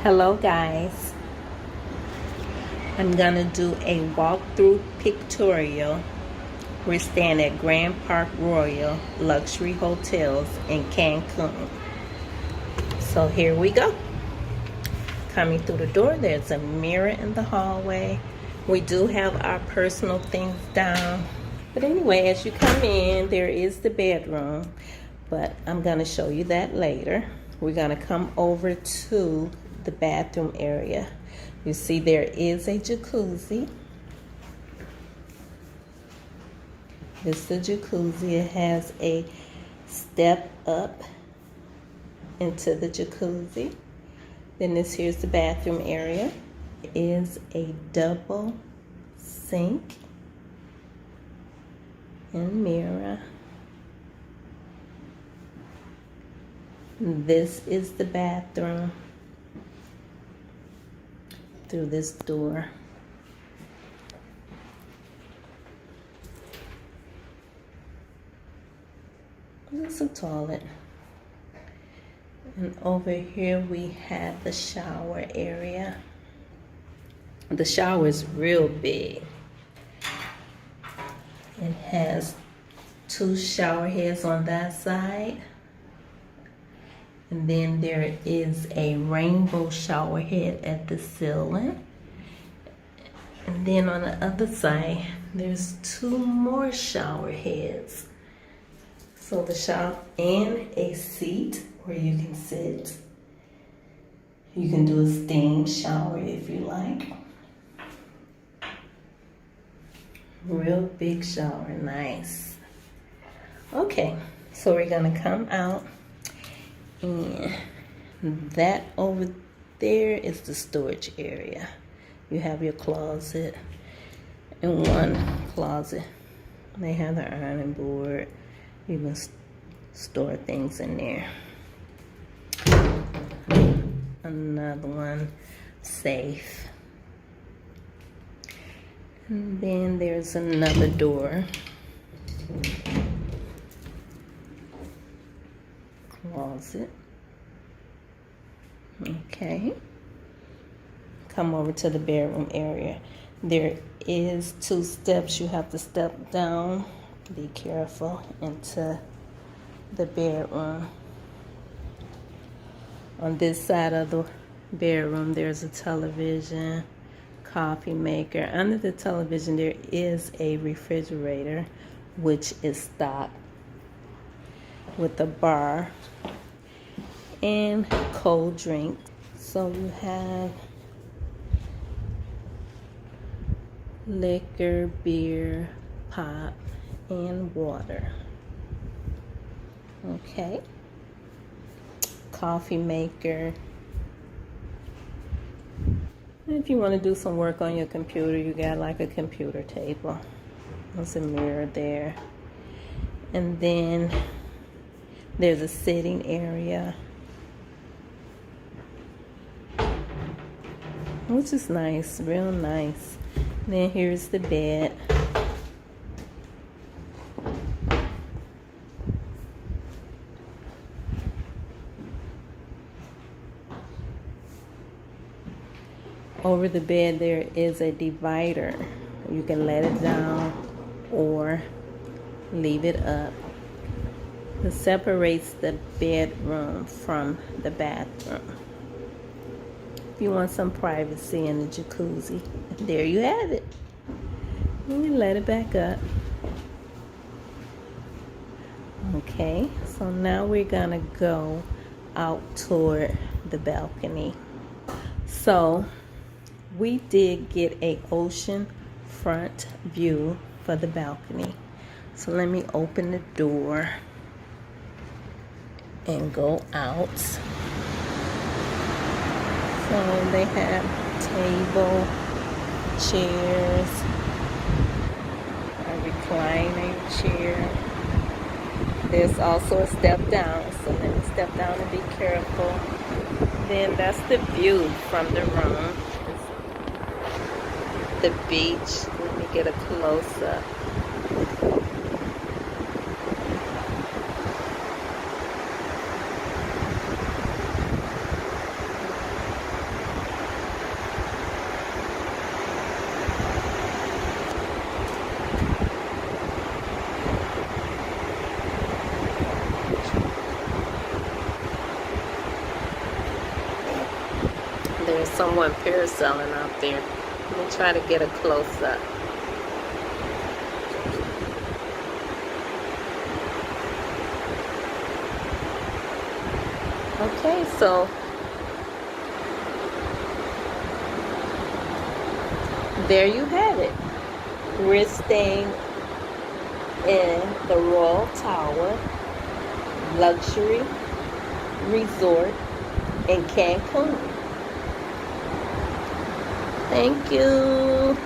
Hello guys, I'm gonna do a walkthrough pictorial. We're staying at Grand Park Royal Luxury Hotels in Cancun. So here we go. Coming through the door, there's a mirror in the hallway. We do have our personal things down. But anyway, as you come in, there is the bedroom, but I'm gonna show you that later. We're gonna come over to the bathroom area. You see there is a jacuzzi. This is the jacuzzi. It has a step up into the jacuzzi. Then here's the bathroom area. It is a double sink and mirror. This is the bathroom through this door. There's a toilet. And over here we have the shower area. The shower is real big. It has 2 shower heads on that side. And then there is a rainbow shower head at the ceiling. And then on the other side, there's 2 more shower heads. So the shower and a seat where you can sit. You can do a steam shower if you like. Real big shower, nice. Okay, so we're gonna come out. And that over there is the storage area. You have your closet. In one closet, they have the ironing board. You can store things in there. Another one, safe. And then there's another door. Closet. Okay. Come over to the bedroom area. There is 2 steps. You have to step down. Be careful into the bedroom. On this side of the bedroom, there's a television, coffee maker. Under the television, there is a refrigerator, which is stocked with a bar and cold drink. So you have liquor, beer, pop, and water. Okay. Coffee maker. If you want to do some work on your computer, you got like a computer table. There's a mirror there. And then there's a sitting area, which is nice, real nice. Then here's the bed. Over the bed there is a divider. You can let it down or leave it up. It separates the bedroom from the bathroom. If you want some privacy in the jacuzzi, there you have it. And you let it back up. Okay, so now we're gonna go out toward the balcony. So we did get a ocean front view for the balcony. So let me open the door and go out. So they have table, chairs, a reclining chair. There's also a step down, so let me step down and be careful. Then that's the view from the room. The beach. Let me get a close-up. There's someone parasailing out there. Let me try to get a close up. Okay, so there you have it. We're staying in the Royal Tower Luxury Resort in Cancun. Thank you.